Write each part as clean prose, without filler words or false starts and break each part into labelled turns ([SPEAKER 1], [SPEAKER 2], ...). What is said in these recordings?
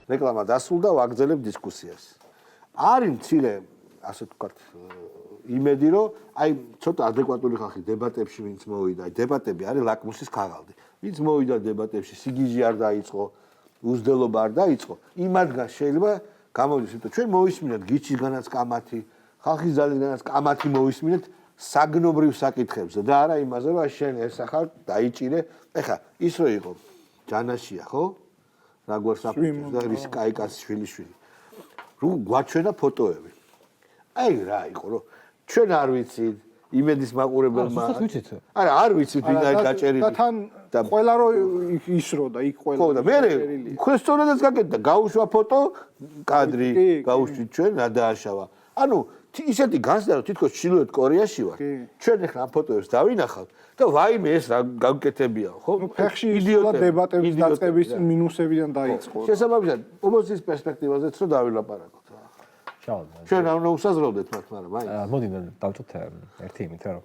[SPEAKER 1] რეკლამა დასრულდა, ვაგრძელებ დისკუსიას. არის მცირე, ასე ვთქვათ, იმედი, რომ აი ცოტა ადეკვატური ხალხი დებატებში ვინც მოვიდა, აი დებატები არის ლაკმუსის ქაღალდი. ვინც მოვიდა დებატებში, სიგიჟი არ დაიწყო, უზრდელობა არ დაიწყო, იმადგან შეიძლება გამოვიდეს, იმიტომ ჩვენ მოვისმინეთ გიჩისგანაც კამათი, ხალხის ძალისგანაც კამათი მოვისმინეთ საგნობრივ საკითხებზე და არა იმაზე, რომ შენ ეს ახალ დაიჭირე. ეხა ის რო იყო ჯანაშია, ხო? რა გვარ საფუძველი და რის კაიკას შვილიშვილი. რო გვაჩვენა ფოტოები. აი რა იყო, რომ ჩვენ არ ვიცით იმედის მაყურებელმა. არა, არ ვიცით ვინ არის დაჭერილი.
[SPEAKER 2] და თან ყველა რო ისროდა, იქ ყველა.
[SPEAKER 1] ხო და მე ქვეს სწორედაც გაკეთდა, გაუშვა ფოტო, კადრი, გაუშვით ჩვენ რა დააშავა. ანუ ისეთი განცდა რომ თითქოს ჩრდილოეთ კორეაში ვარ. ჩვენ ახლა ამ ფოტოებს დავინახავთ და ვაიმე ეს რა გაკეთებია, ხო?
[SPEAKER 2] ნუ ფეხში ისროდა დებატების დაწყების მინუსებიდან დაიწყო.
[SPEAKER 1] შესაბამისად, ოპოზიციის პერსპექტივაზეც რო დავილაპარაკოთ. ჩვენ არ უნდა უსაზრდოთ მათ, მაგრამ აი.
[SPEAKER 3] მოდი დავწოთ ერთი იმით, რომ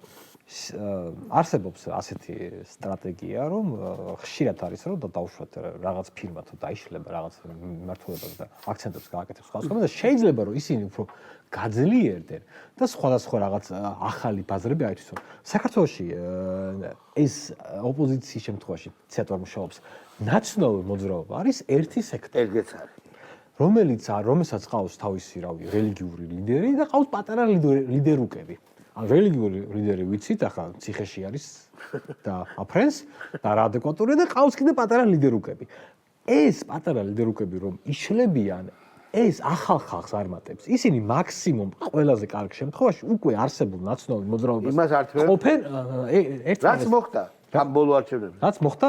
[SPEAKER 3] არსებობს ასეთი სტრატეგია, რომ ხშირად არის რომ დავუშვათ რაღაც ფირმა თუ დაიშლება რაღაც მიმართულებას და აქცენტებს გააკეთებს სხვადასხვა და შეიძლება რომ ისინი უფრო გაძლიერდნენ და სხვადასხვა რაღაც ახალი ბაზრები აითვისონ. საქართველოში ეს ოპოზიციის შემთხვევაში ცეკვარ მუშაობს ნაცნობი მოძრაობა არის ერთი სექტორი.
[SPEAKER 1] ეგეც არის.
[SPEAKER 3] რომელსაც ყავს თავისი რავი რელიგიური ლიდერი და ყავს პატარა ლიდერუკები. ან რელიგიური ლიდერი ვიცით, ახლა ციხეში არის და აფრენს და რა ადეკვატურია და ყავს კიდე პატარა ლიდერუკები. ეს პატარა ლიდერუკები რომ იშლებიან, ეს ახალ ხალხს არ მატებს. ისინი მაქსიმუმ ყველაზე კარგ შემთხვევაში უკვე არსებულ ნაცნობი მოძრაობას ყოფენ ერთ
[SPEAKER 1] რაც მოხდა ამ ბოლო არჩევნებში.
[SPEAKER 3] რაც მოხდა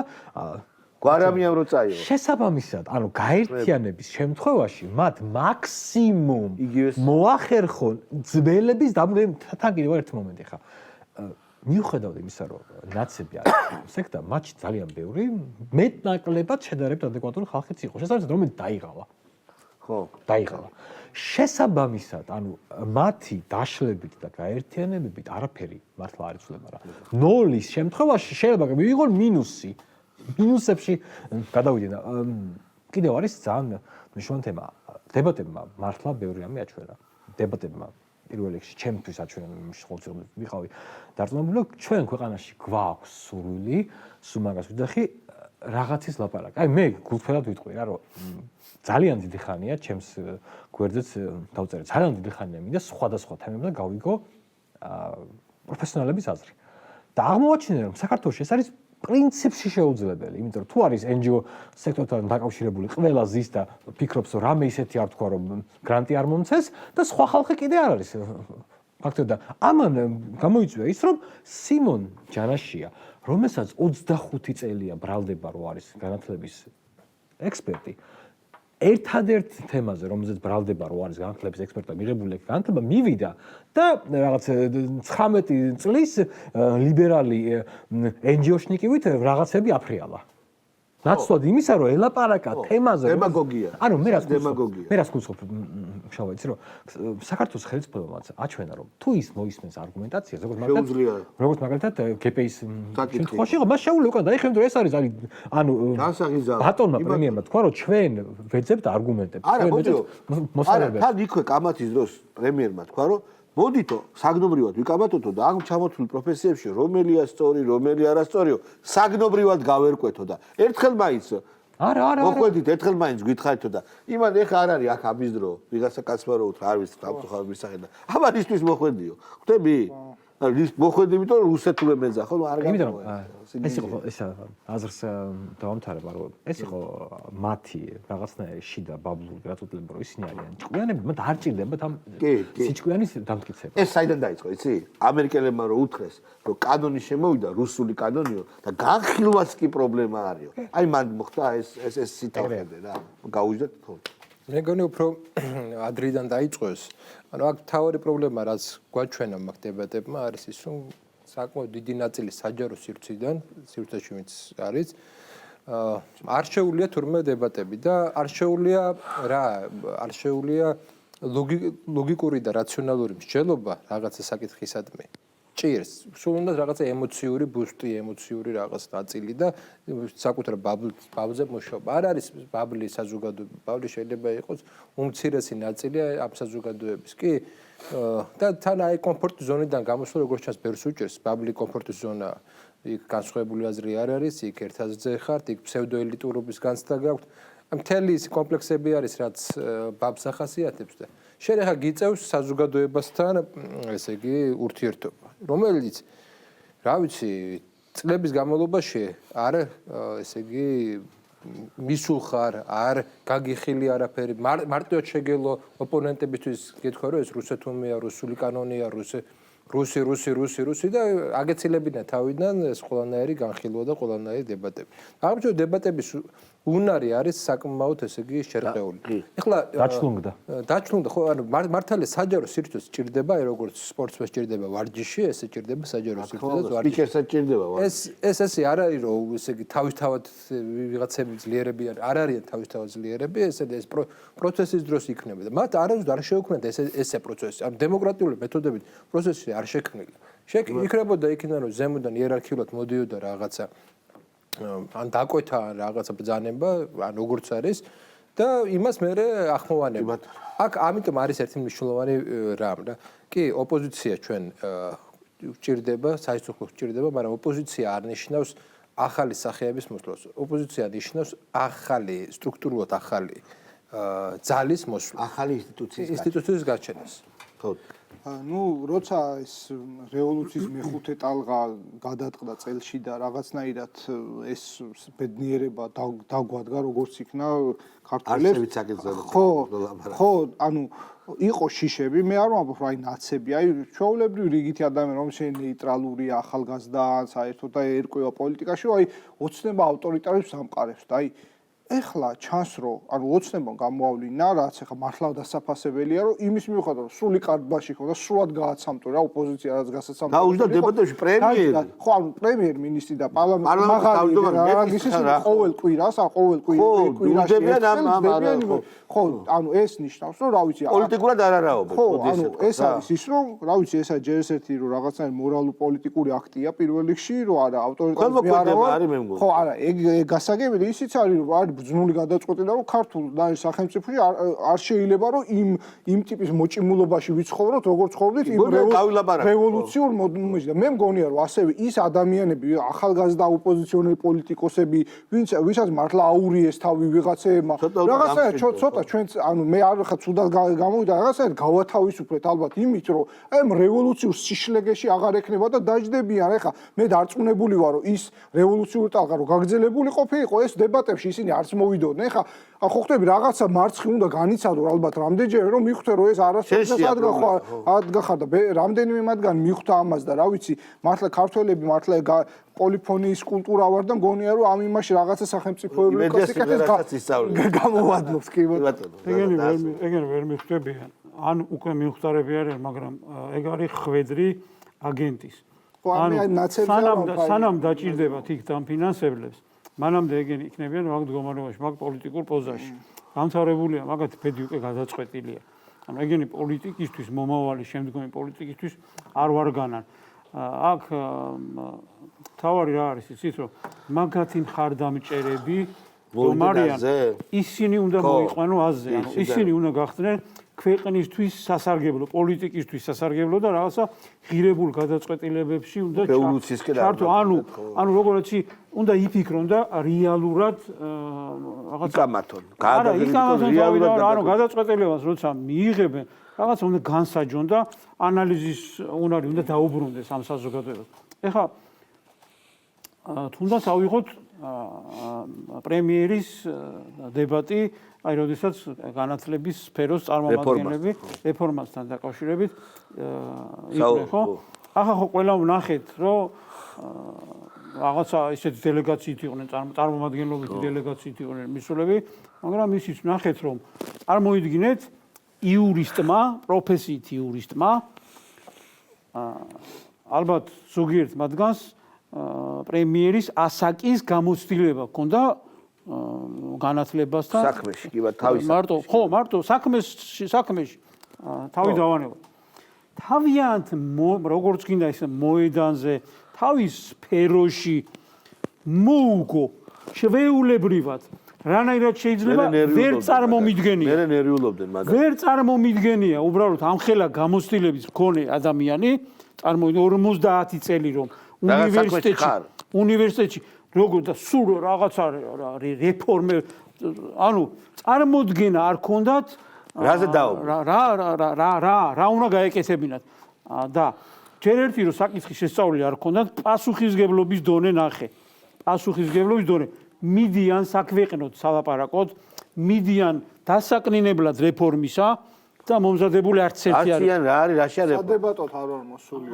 [SPEAKER 1] გვარამიამ რო წაიო.
[SPEAKER 3] შესაბამისად, ანუ გაერთიანების შემთხვევაში მათ მაქსიმუმ მოახერხონ ძველების თან კიდევ ერთი მომენტი ხა. მიუხედავად იმისა, რომ ნაცები არის სექტა, მათში ძალიან ბევრი მეტნაკლებად შედარებით ადეკვატური ხალხიც იყო. შესაბამისად, რომელიც დაიღალა.
[SPEAKER 1] ხო,
[SPEAKER 3] დაიღალა. შესაბამისად, ანუ მათი დაშლებით და გაერთიანებებით არაფერი მართლა არ იცვლება რა. ნოლის შემთხვევაში შეიძლება მიიღონ მინუსი. მინუსებში გადავიდნენ. კიდევ არის ძალიან მნიშვნელოვანი თემა. დებატებმა მართლა ბევრი რამე აჩვენა. დებატებმა პირველ რიგში ჩემთვის აჩვენა ხოლმე ვიყავი დარწმუნებული, რომ ჩვენ ქვეყანაში გვაქვს სურვილი, სულ მაგას ვიძახი, რაღაცის ლაპარაკი. აი მე გულწრფელად ვიტყვი რა, რომ ძალიან დიდი ხანია ჩემს გვერდზეც დავწერე. ძალიან დიდი ხანია მინდა სხვადასხვა თემებზე გავიგო პროფესიონალების აზრი. და აღმოაჩინე, რომ საქართველოში ეს არის პრინციპში შეუძლებელი, იმიტომ რომ თუ არის NGO სექტორთან დაკავშირებული, ყველა ზის და ფიქრობს, რომ რამე ისეთი არ თქვა, რომ გრანტი არ მომცეს და სხვა ხალხი კიდე არ არის ფაქტობრივად. და ამან გამოიწვია ის, რომ სიმონ ჯანაშია, რომელსაც 25 წელია ბრალდება, რომ არის განათლების ექსპერტი, ერთადერთ თემაზე, რომელზეც ბრალდება, რომ არის განათლების ექსპერტი მიღებული განათლება, მივიდა და რაღაც 19 წლის ლიბერალი NGO-შნიკივით რაღაცები აფრიალა. ნაცვლად იმისა, რომ ელაპარაკა თემაზე,
[SPEAKER 1] დემაგოგია.
[SPEAKER 3] ანუ მე რას გულისხმობ, შავა, იცი რომ საქართველოს ხელისუფლებამ აჩვენა, რომ თუ ის მოისმენს არგუმენტაციას, როგორც მაგალითად GPI-ის შემთხვევაში, მას შეუძლია უკან დაიხმევს, რომ ეს არის ანუ ბატონმა პრემიერმა თქვა, რომ ჩვენ ვეძებთ არგუმენტებს,
[SPEAKER 1] ჩვენ ვეძებთ მოსალებებს. თან იქვე კამათის დროს პრემიერმა თქვა, რომ მოდითო საგნობრივად ვიკამათოთო და ამ ჩამოთვლილ პროფესიებში რომელია სწორი, რომელი არასწორიო, საგნობრივად გავერკვეთო და ერთხელ მაინც
[SPEAKER 3] არა
[SPEAKER 1] მოხვედით, ერთხელ მაინც გითხარითო და იმან ეხა არ არის აქ ამის დრო, ვიღაცა კაცმა რო უთხრა, არ ვიცი, თავთუხავ მისახე და ამისთვის მოხვედიო. ხვდები? მოხვედი, იმიტომ რომ რუსეთურე მეძახო, ნუ არ
[SPEAKER 3] იმიტომ ეს იყო ეს აზრს დავამთავრებ, რომ ეს იყო მათი რაღაცნაირი შიდა ბაბლური რატოტლები, რომ ისინი არიან ჭკვიანები, მათ არ ჭირდებათ ამ სიჭკვიანის დამტკიცება.
[SPEAKER 1] ეს საიდან დაიწყო, იცი? ამერიკელებმა რო უთხრეს, რომ კანონი შემოვიდა, რუსული კანონიო და განხილვაც კი პრობლემა არისო. აი მან მოხდა ეს სიტყვები რა. გაუჟდეთ თქო.
[SPEAKER 4] მე გონი უფრო ადრიდან დაიწყო ეს. ანუ აქ თავარი პრობლემა რაც გვაჩვენა მაგ დებატებმა არის ის რომ საკმაოდ დიდი ნაწილი საჯარო სივრცეში ვინც არის არ შეუულია თურმე დებატები და არ შეუულია ლოგიკური და რაციონალური მსჯელობა რაღაცა საკითხისადმი ჭირს. სულ უნდა რაღაცა ემოციური ბუსტი, ემოციური რაღაც ნაწილი და საკუთარ ბაბლზე მუშაობა. არ არის ბაბლი საზოგადოება. ბაბლი შეიძლება იყოს უმცირესი ნაწილი ამ საზოგადოების. კი და თან აი კომფორტ ზონიდან გამოსვლა როგორც ჩანს ბევრს უჭირს. ბაბლი კომფორტის ზონაა. იქ განსხვავებული აზრი არ არის, იქ ერთ აზრზე ხართ, იქ ფსევდოელიტურობის განცდა გაქვთ. მთელი ის კომპლექსები არის, რაც ბაბს ახასიათებს და შენ ახლა გიწევს საზოგადოებასთან, ესე იგი, ურთიერთობა, რომელიც, რა ვიცი, წლების განმავლობაში არ, ესე იგი, მისულხარ, არ გაგიხილი არაფერი, მარტივად შეგელო ოპონენტებისთვის გითხრა, რომ ეს რუსეთუმია, რუსული კანონია, რუსი და აგეცილებინა თავიდან ეს ყველანაირი განხილვა და ყველანაირი დებატები. აღმოჩნდა დებატების უნარი არის საკმაოდ ესე იგი შერყეული. ეხლა დაჩლუნდა, ხო, ანუ მართალია საჯარო სირთულე სჭირდება, აი როგორც სპორტსმენს სჭირდება ვარჯიში, ესე სჭირდება საჯარო სირთულე და ვარჯიში.
[SPEAKER 1] სპიკერსაც სჭირდება ვარჯიში.
[SPEAKER 4] ეს არ არის რომ ესე იგი თავისთავად ვიღაცები ძლიერები არ არიან თავისთავად ძლიერები, ესე ეს პროცესის დროს იქნება და მათ არ შეუქმნათ ესე პროცესი. ანუ დემოკრატიული მეთოდებით პროცესი არ შექმნილი. იქნებოდა იქიდან რომ ზემოდან იერარქიულად მოდიოდა რაღაცა ან დაკვეთა რაღაცა ბრძანება, ან როგორც არის და იმას მე ახმოვანება. აქ ამიტომ არის ერთი მნიშვნელოვანი რამ რა. კი, ოპოზიცია ჩვენ გვჭირდება, საერთოდ გვჭირდება, მაგრამ ოპოზიცია არ ნიშნავს ახალი სახეების მოსვლას. ოპოზიცია ნიშნავს ახალი, სტრუქტურულად ახალი ძალის მოსვლას.
[SPEAKER 1] ახალი
[SPEAKER 4] ინსტიტუციის გაჩენას.
[SPEAKER 1] ხო.
[SPEAKER 2] ну, როცა ეს რევოლუციის მეხუთე ტალღა გადატყდა წელში და რაღაცნაირად ეს ბედნიერება დაგვადგა როგორც იქნა ქართველებს. ხო, ანუ იყო შიშები, მე არ ვამბობ, რომ აი ნაცები, აი ჩვეულებრივი რიგითი ადამიანი, რომ ნეიტრალურია, ახალგაზრდა, საერთოდ და ერკვევა პოლიტიკაში, რომ აი ოცნება ავტორიტარებს სამყარებს და აი ეხლა ჩანს რომ ანუ ოცნებამ გამოავლინა რაც ეხლა მართლა დასაფასებელია რომ იმის მიუხედავად რომ სული კარბაში ხო და სულად გააცამტო რა ოპოზიცია რაც გასაცამტო
[SPEAKER 1] დაუჯდა დებატებში პრემიერი
[SPEAKER 2] ხო ანუ პრემიერ-მინისტრი და პარლამენტის მაღალი ყოველ კვირას ხო ანუ ეს ნიშნავს რომ რა ვიცი
[SPEAKER 1] პოლიტიკურად არ არაობენ
[SPEAKER 2] ხო ანუ ეს არის ის რომ რა ვიცი ესა ჯერ ერთი რომ რაღაცნაირი მორალურ-პოლიტიკური აქტია პირველ რიგში რომ არა ავტორიტეტი ხო არა ეგ გასაგებია ისიც არის რომ არის ბრძნული გადაწყვეტილება რომ ქართულ და სახელმწიფოში არ შეიძლება რომ იმ ტიპის მოჭიმულობაში ვიცხოვროთ როგორც ცხოვრობდით იმ რევოლუციურ მომენტში და მე მგონია რომ ასევე ის ადამიანები ახალგაზრდა ოპოზიციონერი პოლიტიკოსები ვისაც მართლა აურიეს თავი ვიღაცეებმა რაღაცა ცოტა ჩვენც ანუ მე არ ხა ცუდად გამოვიდა რაღაცა გავათავისუფლეთ ალბათ იმით რომ აი რევოლუციურ სიშლეგეში აღარ ექნება და დაждდებიან ეხა მე დარწმუნებული ვარ რომ ის რევოლუციური ტალღა რომ გაგრძელებული ყოფილიყო ეს დებატებში ისინი არც მოვიდოდნენ ეხა ხო ხვდები რაღაცა მარცხი უნდა განიცადო ალბათ რამდენჯერ რომ მიხვდე რომ ეს არასოდეს ადგახარ და რამდენიმე მათგანი მიხვდა ამას და რა ვიცი მართლა ქართველები მართლა პოლიფონიის კულტურა ვარ და მგონია რომ ამ იმაში რაღაცა სახელმწიფოებრივი კლასიკათეს გამოვადნობს კი ბატონო
[SPEAKER 5] ეგენ ვერ მიხვდებიან ან უკვე მიხვდარები არიან მაგრამ ეგ არის ხვედრი აგენტის სანამ დაჭირდებათ იქ დამფინანსებლებს მანამდე ეგენი იქნებიან მაგ მდგომარეობაში, მაგ პოლიტიკურ პოზაში. გამთავრებულია, მაგათ ფედი უკვე გადაწყვეტილია. ანუ ეგენი პოლიტიკისთვის, მომავალი შემდგომი პოლიტიკისთვის არ ვარგანან. აქ თავარი რა არის იცით რომ მაგათი მხარდამჭერები რომარიან ისინი უნდა მოიყვანო აზზე, ანუ ისინი უნდა გახდნენ ქვეყნისთვის სასარგებლო, პოლიტიკისთვის სასარგებლო და რაღაცა ღირებულ გადაწყვეტილებებში უნდა ჩართო. ანუ როგორც იცი, უნდა იფიქრონ და რეალურად რაღაცა
[SPEAKER 1] იკამათონ.
[SPEAKER 5] ანუ გადაწყვეტილებას როცა მიიღებენ, რაღაცა უნდა განსაჯონ და ანალიზის უნარი უნდა დაუბრუნდეს ამ საზოგადოებას. ეხლა თუნდაც ავიღოთ პრემიერის დებატი აი როდესაც განათლების სფეროს წარმომადგენლები რეფორმასთან დაკავშირებით იყვნენ ხო? ახლა ხო ყველა ვნახეთ რომ რაღაცა ისეთი დელეგაციით იყვნენ წარმომადგენლობითი დელეგაციით იყვნენ მისულები, მაგრამ ისიც ვნახეთ რომ წარმოიდგინეთ იურისტმა, პროფესიით იურისტმა ალბათ ზოგიერთ მათგანს პრემიერის ასაკის გამოცდილება ჰქონდა განათლებასთან
[SPEAKER 1] საქმეში კი თავის
[SPEAKER 5] მარტო საქმეში თავი დავანება თავიანთ როგორც გინდა ის მოედანზე, თავის სფეროში მოუგო ჩვეულებრივად რანაირად შეიძლება ვერ წარმომიდგენია.
[SPEAKER 1] მე ნერვიულობდნენ მაგას.
[SPEAKER 5] ვერ წარმომიდგენია უბრალოდ ამხელა გამოცდილების მქონე ადამიანი, წარმოვიდგინე 50 წელი რომ უნივერსიტეტში როგორ და სულ რაღაცა რეფორმე ანუ წარმოდგენა არ ქონდათ
[SPEAKER 1] რაზე დაობ
[SPEAKER 5] რა უნდა გაეკეთებინათ და ჯერ ერთი რომ საკითხის შესწავლილი არ ქონდათ პასუხისგებლობის დონე ნახე პასუხისგებლობის დონე მიდიან საქვეყნოდ სალაპარაკოდ მიდიან დასაკნინებლად რეფორმისა და მომზადებული არც ერთი
[SPEAKER 1] არის რა არის რაშია რეფორმა
[SPEAKER 2] სადებატოდ არ ვარ მოსული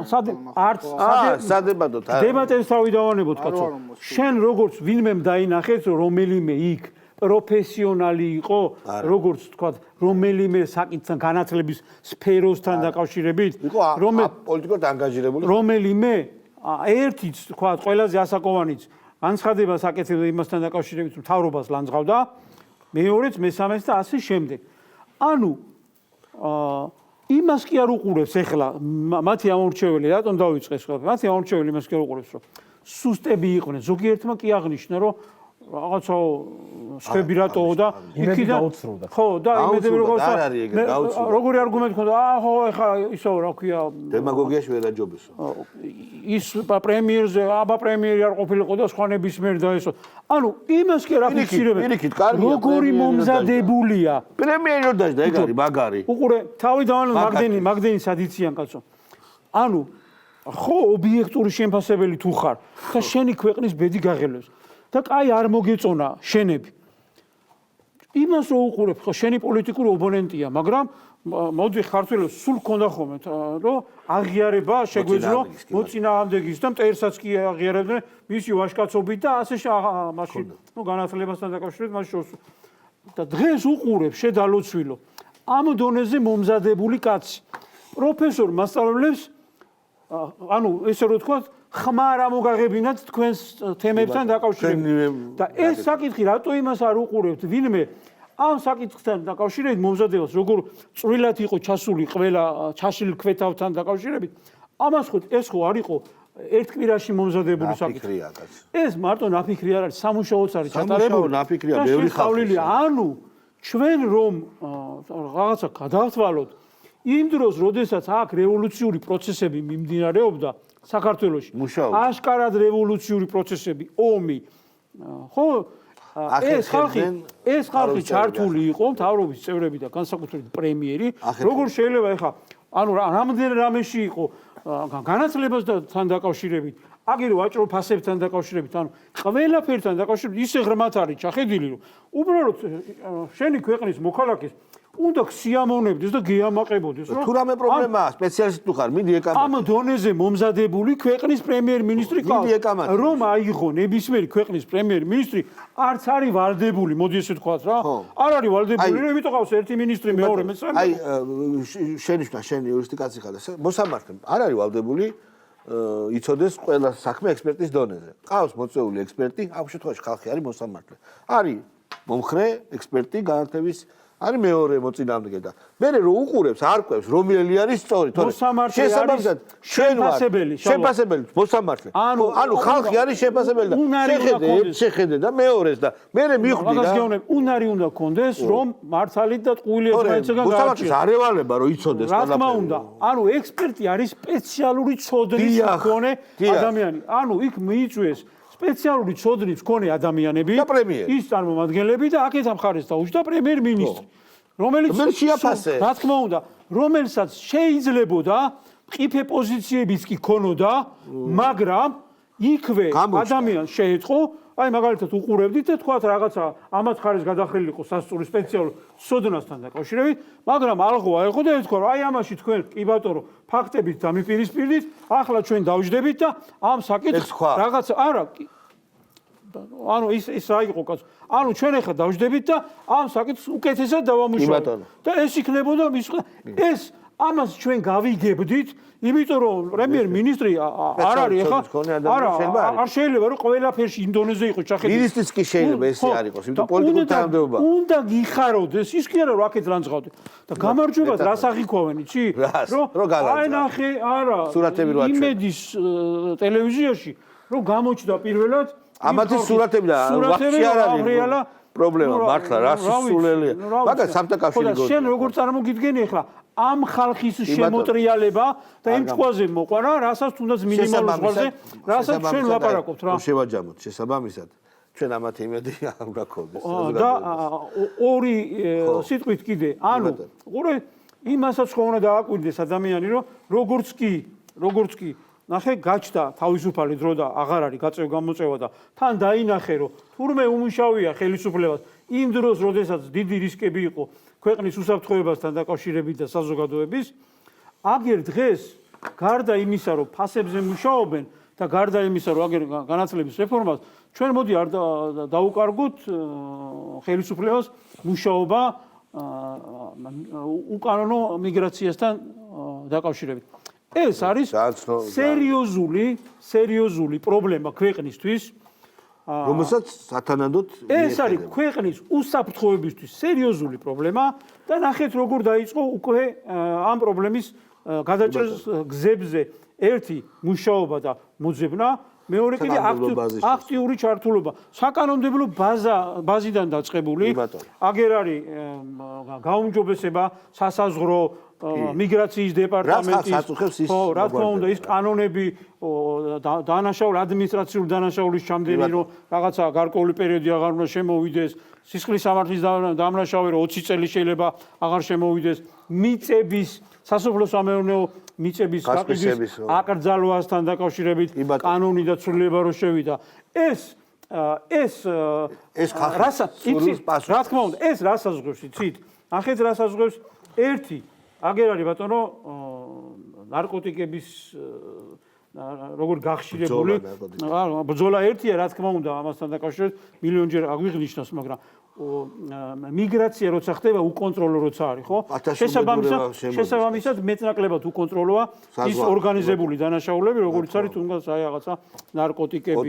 [SPEAKER 1] სადებატოდ
[SPEAKER 5] დებატებს თავი დავანებოთ კაცო შენ როგორც ვინმემ დაინახეთ რომელიმე იქ პროფესიონალი იყო როგორც თქვა რომელიმე საკითხთან განათლების სფეროსთან დაკავშირებით
[SPEAKER 1] პოლიტიკურად ანგაჟირებული
[SPEAKER 5] რომელიმე ერთიც თქვა ყველაზე ასაკოვანიც განცხადებას აკეთებდა იმასთან დაკავშირებით რომ მთავრობას ლანძღავდა მეორეც მესამეც და ასე შემდეგ ანუ იმას კი არ უყურებს ახლა მათი ამორჩეველი რატომ დავიწყეს ხო მათი ამორჩეველი იმას კი არ უყურებს რომ სუსტები იყვნენ ზოგიერთმა კი აღნიშნა რომ რაღაცა სხვები რატოო და
[SPEAKER 3] იქიდან უცრუდა
[SPEAKER 5] ხო და იმედები როგორი არგუმენტი ხონდა ხო ეხა ისო რა ქვია
[SPEAKER 1] დემაგოგიაში ვერ აჯობესო
[SPEAKER 5] ის პრემიერზე აბა პრემიერი არ ყოფილიყო და სხვა ნებისმიერ და ესო ანუ იმას კი რა ფიქსირებენ როგორი მომზადებულია
[SPEAKER 1] პრემიერი რომ დაჟდა ეგ არის მაგარი
[SPEAKER 5] უყურე თავი დავანო მაგდენი სადიციან კაცო ანუ ხო ობიექტური შემფასებელი თუ ხარ და შენი ქვეყნის ბედი გაღელვებს და კაი არ მოგეწონა შენები. იმას რო უყურებ, ხო შენი პოლიტიკური ოპონენტია, მაგრამ მოდი ხართველებს სულ ქონდა ხოლმე, რომ აღიარება შეგვეძლო მოწინააღმდეგის და მტერსაც კი აღიარებდნენ მისი ვაჟკაცობით და ასე მაშინ ნუ განათლებასთან დაკავშირებით მას შორს და დღეს უყურებ შედალოცვილო ამ დონეზე მომზადებული კაცი. პროფესორ მასწავლებლებს ანუ ესე რომ თქვა ხმარ ამოგაღებინათ თქვენს თემებთან დაკავშირებით და ეს საკითხი რატო იმას არ უყურებთ ვინმე ამ საკითხთან დაკავშირებით მომზადებას როგორ წვრილად იყო ჩასული ყველა ჩაშლილ ქვეთავთან დაკავშირებით ამას ხო ეს ხო არ იყო ერთ კვირაში მომზადებული საკითხი ეს მარტო ნაფიქრი არ არის სამუშაოც არის ჩატარებული
[SPEAKER 1] ნაფიქრია ბევრი ხალხი
[SPEAKER 5] ანუ ჩვენ რომ რაღაცა გადავთვალოთ იმ დროს როდესაც აქ რევოლუციური პროცესები მიმდინარეობდა საქართველოში აშკარად რევოლუციური პროცესები ომი ხო ეს ხალხი ჩართული იყო მთავრობის წევრები და განსაკუთრებით პრემიერი როგორ შეიძლება ეხა ანუ რამდენ რამეში იყო განათლებასთან დაკავშირებით აგერ ვაჭრო ფასებთან დაკავშირებით ანუ ყველაფერთან დაკავშირებით ისე ღრმათ არის ჩახედილი რომ უბრალოდ შენი ქვეყნის მოქალაქეს უნდა სიამოვნებდეს და გეამაყებოდეს
[SPEAKER 1] რომ თუ რამე პრობლემაა სპეციალისტი თუ ხარ მიდი ეკამათე
[SPEAKER 5] ამ დონეზე მომზადებული ქვეყნის პრემიერ-მინისტრი რომ აიღო ნებისმიერი ქვეყნის პრემიერ-მინისტრი არც არის ვალდებული მოდი ესე ვთქვათ რა არ არის ვალდებული რომ იმიტომ ყავს ერთი მინისტრი მეორე მესამე
[SPEAKER 1] აი შენიშნა შენ იურისტი კაცი ხარ მოსამართლე არ არის ვალდებული იცოდეს ყველა საქმე ექსპერტის დონეზე ყავს მოწვეული ექსპერტი ამ შემთხვევაში ხალხი არის მოსამართლე არის მომხრე ექსპერტი განათლების არის მეორე მოწინააღმდეგე და მე რო უყურებს არკვევს რომელი არის სწორი თორე შესაბამისად შენ ვარ შეფასებელი მოსამართლე ანუ ხალხი არის შეფასებელი და შეხედე და მეორეს და მე მიხვდი
[SPEAKER 5] და უნარი უნდა კონდეს რომ მართალით და ტყუილი ერთმანეთსგან
[SPEAKER 1] მოსამართლეს არ ევალება რომ იცოდეს
[SPEAKER 5] ყველაფერი რა თქმა უნდა ანუ ექსპერტი არის სპეციალური ცოდნის მქონე ადამიანი ანუ იქ მიიწვიეს სპეციალური ცოდნის მქონე ადამიანები ის წარმომადგენლები და აქეთ ამხარეს დაუჭდა პრემიერ-მინისტრი რომელიც რა თქმა უნდა რომელსაც შეიძლებოდა ყიფე პოზიციებიც კი ქონოდა მაგრამ იქვე ადამიანს შეეწყო აი მაგალითად უყურებდით და თქვათ რაღაცა ამათ ხარეს გადახრილიყო სასწული სპეციალურ ცოდნასთან დაკავშირებით მაგრამ ალღო აიღო და ეთქვა რომ აი ამაში თქვენ კი ბატონო ფაქტებით დამიპირისპირდით ახლა ჩვენ დავждებით და ამ საკითხს რაღაცა არა ანუ ის რა იყო კაცო ანუ ჩვენ ახლა დავждებით და ამ საკითხს უკეთესად დავამუშავებთ და ეს იქნებოდა ეს ამას ჩვენ გავიგებდით, იმიტომ რომ პრემიერ-მინისტრი არ არის ახლა არ შეიძლება რომ ყველაფერში ინდონეზია იყოს ჩახედული.
[SPEAKER 1] მინისტრიც კი შეიძლება ესე არ იყოს, იმიტომ პოლიტიკური თანამდებობა.
[SPEAKER 5] უნდა გიხაროდეს, ის კი არა რომ აქეთ რანძღავდეთ. და გამარჯვებად რას აღიქვავენ, იცი? აი ნახე, არა.
[SPEAKER 1] სურათები რო აჩვენე.
[SPEAKER 5] იმედის ტელევიზიაში რომ გამოჩნდა პირველად
[SPEAKER 1] ამათი სურათები და ვაფშე არ არის პრობლემა, მართლა რა სისულელია. მაგას სამთაკავშირი გონია.
[SPEAKER 5] შენ როგორ წარმოგიდგენი ახლა ამ ხალხის შემოტრიალება და იმ ჭკვაზე მოყვარა, რასაც თუნდაც მინიმალურ ზღვაზე, რასაც ჩვენ ლაპარაკობთ რა.
[SPEAKER 1] შევაჯამოთ შესაბამისად. ჩვენ ამათი იმედი არ გვაქვს.
[SPEAKER 5] და ორი სიტყვით კიდე, ანუ ყურე იმასაც ხო უნდა დააკვირდეს ადამიანი, რომ როგორც კი ნახე გაჩნდა თავისუფალი დრო და აღარ არის გაწევ-გამოწევა და თან დაინახე რომ თურმე უმუშავია ხელისუფლებას იმ დროს, როდესაც დიდი რისკები იყო ქვეყნის უსაფრთხოებასთან დაკავშირებით და საზოგადოების, აგერ დღეს გარდა იმისა, რომ ფასებზე მუშაობენ და გარდა იმისა, რომ აგერ განათლების რეფორმას, ჩვენ მოდი არ დაუკარგოთ ხელისუფლებას მუშაობა უკანონო მიგრაციასთან დაკავშირებით. ეს არის სერიოზული პრობლემა ქვეყნისთვის,
[SPEAKER 1] რომელსაც სათანადოდ
[SPEAKER 5] ეს არის ქვეყნის უსაფრთხოებისთვის სერიოზული პრობლემა და ნახეთ როგორ დაიწყო უკვე ამ პრობლემის გადაჭრის გზებზე ერთი მუშაობა და მოძებნა, მეორე კიდე აქტიური ჩართულობა, საკანონმდებლო ბაზიდან დაწყებული, აგერ არის გაუმჯობესება სასაზღვრო მიგრაციის დეპარტამენტის, რა თქმა უნდა, ის კანონები დანაშაული ადმინისტრაციული დანაშაულის ჩამდენი, რომ რაღაცა გარკვეული პერიოდი აღარ უნდა შემოვიდეს, სისხლის სამართლის დამნაშავე 20 წელი შეიძლება აღარ შემოვიდეს, მიწების სასოფლო-სამეურნეო მიწების გაყიდვის აკრძალვასთან დაკავშირებით კანონი და ცვლილება რო შევიდა. ეს რა თქმა უნდა, ეს რას საზღვევს, იცით? ახეთ რას საზღვევს? ერთი აგერ არის ბატონო ნარკოტიკების როგორ გახშირებული ბრძოლა ერთია რა თქმა უნდა ამასთან დაკავშირებით მილიონჯერ აგვიღნიშნოს მაგრამ მიგრაცია როცა ხდება უკონტროლო როცა არის ხო შესაბამისად მეტნაკლებად უკონტროლოა ის ორგანიზებული დანაშაულები როგორც არის თუნდაც აი რაღაცა ნარკოტიკები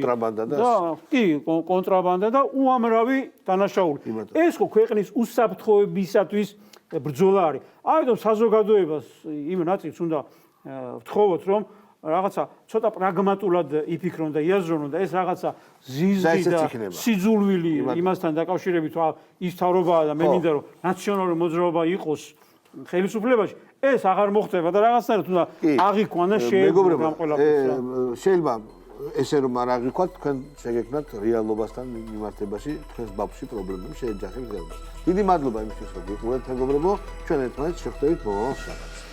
[SPEAKER 5] კონტრაბანდა და უამრავი დანაშაული ეს ხო ქვეყნის უსაფრთხოებისათვის ბრძოლა არის ამიტომ საზოგადოებას იმ ნაწილს უნდა ვთხოვოთ რომ რაღაცა ცოტა პრაგმატულად იფიქრონ და იაზრონ და ეს რაღაცა ზიზი და სიძულვილი იმასთან დაკავშირებით ის თავრობაა და მე მინდა რომ ნაციონალური მოძრაობა იყოს ხელისუფლებაში ეს აღარ მოხდება და რაღაცნაირად უნდა აღიქვან და შეეგუბრონ ამ ყველაფერს
[SPEAKER 1] შეიძლება ესე რომ არ აღიქვათ თქვენ შეგექმნათ რეალობასთან მიმართებაში თქვენს ბავშვი პრობლემები შეეჯახეთ. დიდი მადლობა იმისთვის რომ გიყურებთ მეგობრებო ჩვენ ერთმანეთს შევხვდებით მომავალ შაბათს.